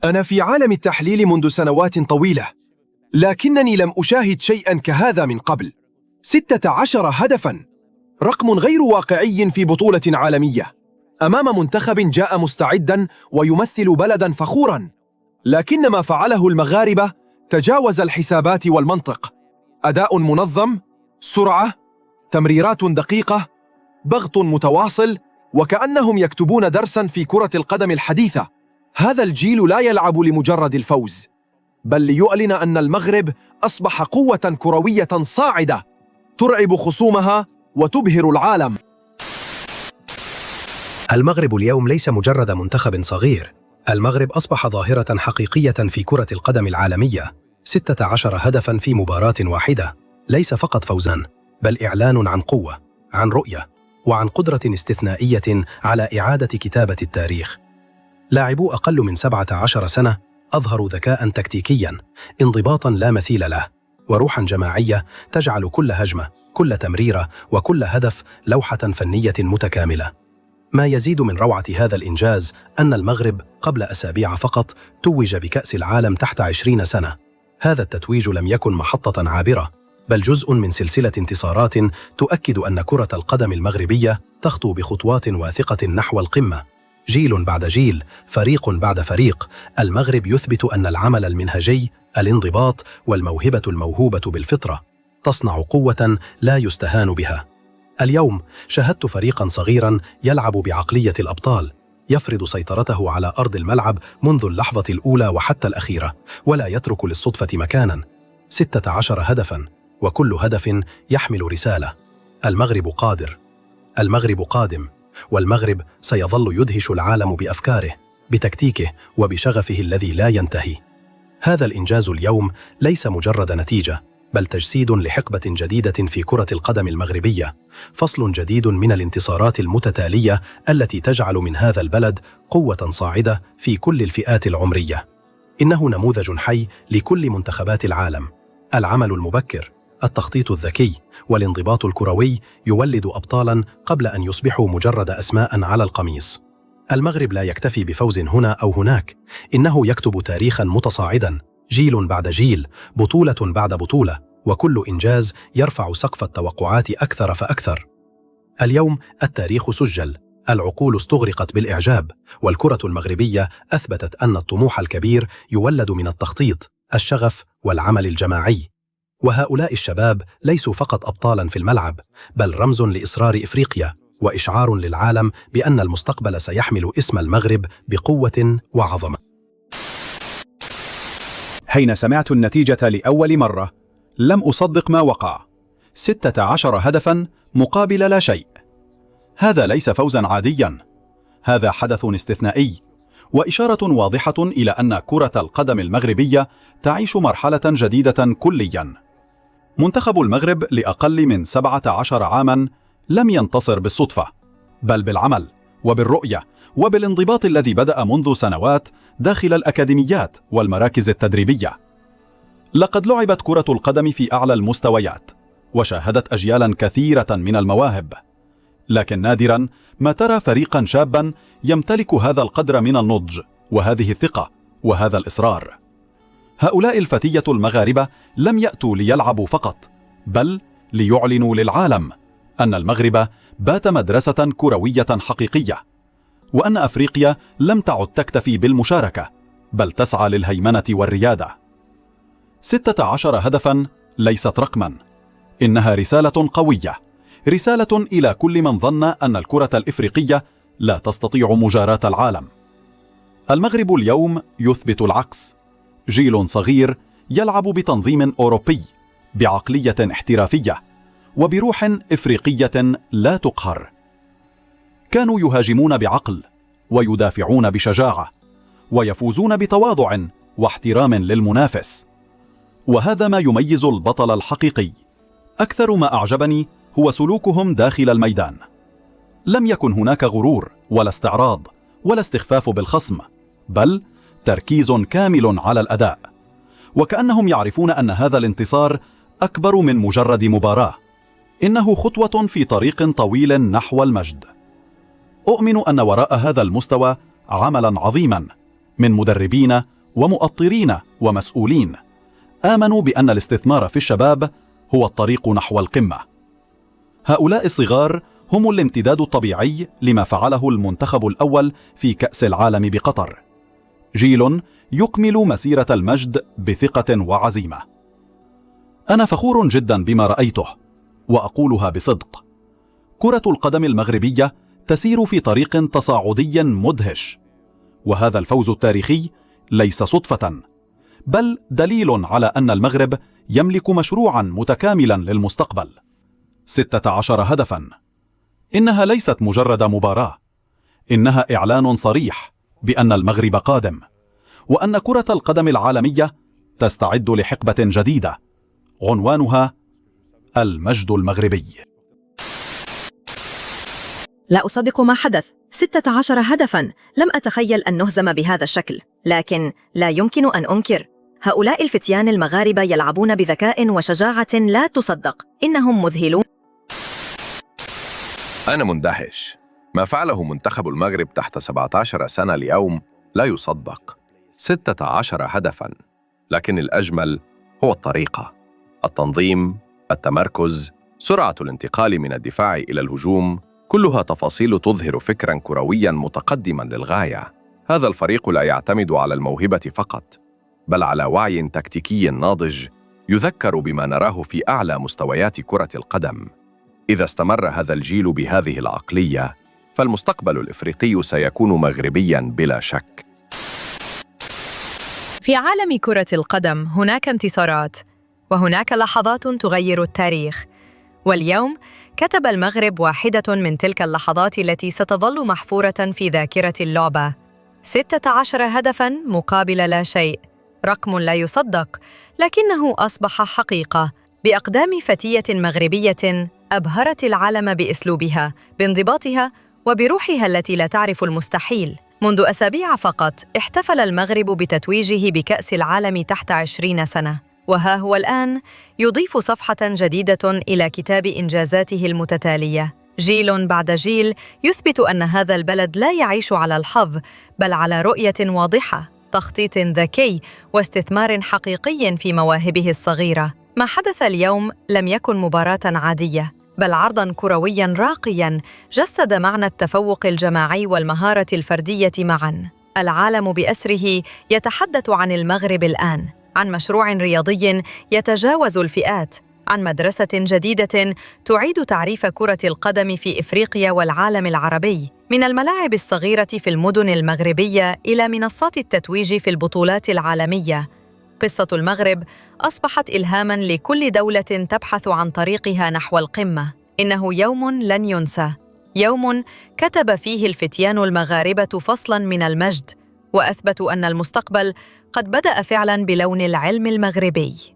أنا في عالم التحليل منذ سنوات طويلة، لكنني لم أشاهد شيئا كهذا من قبل. 16 هدفا، رقم غير واقعي في بطولة عالمية أمام منتخب جاء مستعدا ويمثل بلدا فخورا. لكن ما فعله المغاربة تجاوز الحسابات والمنطق. أداء منظم، سرعة، تمريرات دقيقة، ضغط متواصل، وكأنهم يكتبون درسا في كرة القدم الحديثة. هذا الجيل لا يلعب لمجرد الفوز، بل ليعلن أن المغرب أصبح قوة كروية صاعدة ترعب خصومها وتبهر العالم. المغرب اليوم ليس مجرد منتخب صغير، المغرب أصبح ظاهرة حقيقية في كرة القدم العالمية. 16 هدفا في مباراة واحدة ليس فقط فوزا، بل إعلان عن قوة، عن رؤية، وعن قدرة استثنائية على إعادة كتابة التاريخ. لاعبو أقل من 17 سنة أظهروا ذكاء تكتيكيا، انضباطا لا مثيل له، وروحا جماعية تجعل كل هجمة، كل تمريرة، وكل هدف لوحة فنية متكاملة. ما يزيد من روعة هذا الإنجاز أن المغرب قبل أسابيع فقط توج بكأس العالم تحت 20 سنة. هذا التتويج لم يكن محطة عابرة، بل جزء من سلسلة انتصارات تؤكد أن كرة القدم المغربية تخطو بخطوات واثقة نحو القمة. جيل بعد جيل، فريق بعد فريق، المغرب يثبت أن العمل المنهجي، الانضباط، والموهبة الموهوبة بالفطرة تصنع قوة لا يستهان بها. اليوم شاهدت فريقا صغيرا يلعب بعقلية الأبطال، يفرض سيطرته على أرض الملعب منذ اللحظة الأولى وحتى الأخيرة، ولا يترك للصدفة مكانا. 16 هدفا، وكل هدف يحمل رسالة. المغرب قادر، المغرب قادم، والمغرب سيظل يدهش العالم بأفكاره، بتكتيكه، وبشغفه الذي لا ينتهي. هذا الإنجاز اليوم ليس مجرد نتيجة، بل تجسيد لحقبة جديدة في كرة القدم المغربية، فصل جديد من الانتصارات المتتالية التي تجعل من هذا البلد قوة صاعدة في كل الفئات العمرية. إنه نموذج حي لكل منتخبات العالم. العمل المبكر، التخطيط الذكي، والانضباط الكروي يولد أبطالاً قبل أن يصبحوا مجرد أسماء على القميص. المغرب لا يكتفي بفوز هنا أو هناك، إنه يكتب تاريخاً متصاعداً، جيل بعد جيل، بطولة بعد بطولة، وكل إنجاز يرفع سقف التوقعات أكثر فأكثر. اليوم التاريخ سجل، العقول استغرقت بالإعجاب، والكرة المغربية أثبتت أن الطموح الكبير يولد من التخطيط، الشغف، والعمل الجماعي. وهؤلاء الشباب ليسوا فقط أبطالاً في الملعب، بل رمز لإصرار إفريقيا، وإشعار للعالم بأن المستقبل سيحمل اسم المغرب بقوة وعظمة. حين سمعت النتيجة لأول مرة لم أصدق ما وقع. 16 هدفا مقابل لا شيء. هذا ليس فوزا عاديا، هذا حدث استثنائي، وإشارة واضحة إلى أن كرة القدم المغربية تعيش مرحلة جديدة كليا. منتخب المغرب لأقل من 17 عاما لم ينتصر بالصدفة، بل بالعمل وبالرؤية وبالانضباط الذي بدأ منذ سنوات داخل الأكاديميات والمراكز التدريبية. لقد لعبت كرة القدم في أعلى المستويات، وشاهدت أجيالا كثيرة من المواهب، لكن نادرا ما ترى فريقا شابا يمتلك هذا القدر من النضج وهذه الثقة وهذا الإصرار. هؤلاء الفتية المغاربة لم يأتوا ليلعبوا فقط، بل ليعلنوا للعالم أن المغرب بات مدرسة كروية حقيقية، وأن أفريقيا لم تعد تكتفي بالمشاركة، بل تسعى للهيمنة والريادة. 16 هدفا ليست رقما، إنها رسالة قوية، رسالة إلى كل من ظن أن الكرة الإفريقية لا تستطيع مجاراة العالم. المغرب اليوم يثبت العكس، جيل صغير يلعب بتنظيم أوروبي، بعقلية احترافية، وبروح إفريقية لا تقهر. كانوا يهاجمون بعقل، ويدافعون بشجاعة، ويفوزون بتواضع واحترام للمنافس. وهذا ما يميز البطل الحقيقي. أكثر ما أعجبني هو سلوكهم داخل الميدان. لم يكن هناك غرور ولا استعراض ولا استخفاف بالخصم، بل تركيز كامل على الأداء، وكأنهم يعرفون أن هذا الانتصار أكبر من مجرد مباراة، إنه خطوة في طريق طويل نحو المجد. أؤمن أن وراء هذا المستوى عملا عظيما، من مدربين ومؤطرين ومسؤولين آمنوا بأن الاستثمار في الشباب هو الطريق نحو القمة. هؤلاء الصغار هم الامتداد الطبيعي لما فعله المنتخب الأول في كأس العالم بقطر، جيل يكمل مسيرة المجد بثقة وعزيمة. أنا فخور جدا بما رأيته، وأقولها بصدق. كرة القدم المغربية تسير في طريق تصاعدي مدهش، وهذا الفوز التاريخي ليس صدفة، بل دليل على أن المغرب يملك مشروعا متكاملا للمستقبل. 16 هدفا. إنها ليست مجرد مباراة، إنها إعلان صريح بأن المغرب قادم، وأن كرة القدم العالمية تستعد لحقبة جديدة عنوانها المجد المغربي. لا أصدق ما حدث. 16 هدفاً. لم أتخيل أن نهزم بهذا الشكل، لكن لا يمكن أن أنكر، هؤلاء الفتيان المغاربة يلعبون بذكاء وشجاعة لا تصدق. إنهم مذهلون. أنا مندهش. ما فعله منتخب المغرب تحت 17 سنة اليوم لا يصدق. 16 هدفاً، لكن الأجمل هو الطريقة، التنظيم، التمركز، سرعة الانتقال من الدفاع إلى الهجوم، كلها تفاصيل تظهر فكراً كروياً متقدماً للغاية. هذا الفريق لا يعتمد على الموهبة فقط، بل على وعي تكتيكي ناضج يذكر بما نراه في أعلى مستويات كرة القدم. إذا استمر هذا الجيل بهذه العقلية، فالمستقبل الإفريقي سيكون مغربياً بلا شك. في عالم كرة القدم هناك انتصارات، وهناك لحظات تغير التاريخ، واليوم كتب المغرب واحدة من تلك اللحظات التي ستظل محفورة في ذاكرة اللعبة. 16 هدفاً مقابل لا شيء، رقم لا يصدق، لكنه أصبح حقيقة بأقدام فتية مغربية أبهرت العالم بأسلوبها، بانضباطها، وبروحها التي لا تعرف المستحيل. منذ أسابيع فقط احتفل المغرب بتتويجه بكأس العالم تحت 20 سنة، وها هو الآن يضيف صفحة جديدة إلى كتاب إنجازاته المتتالية. جيل بعد جيل يثبت أن هذا البلد لا يعيش على الحظ، بل على رؤية واضحة، تخطيط ذكي، واستثمار حقيقي في مواهبه الصغيرة. ما حدث اليوم لم يكن مباراة عادية، بل عرضاً كروياً راقياً جسد معنى التفوق الجماعي والمهارة الفردية معاً. العالم بأسره يتحدث عن المغرب الآن، عن مشروع رياضي يتجاوز الفئات، عن مدرسة جديدة تعيد تعريف كرة القدم في إفريقيا والعالم العربي، من الملاعب الصغيرة في المدن المغربية إلى منصات التتويج في البطولات العالمية. قصة المغرب أصبحت إلهاماً لكل دولة تبحث عن طريقها نحو القمة. إنه يوم لن ينسى، يوم كتب فيه الفتيان المغاربة فصلاً من المجد، وأثبتوا أن المستقبل قد بدأ فعلاً بلون العلم المغربي.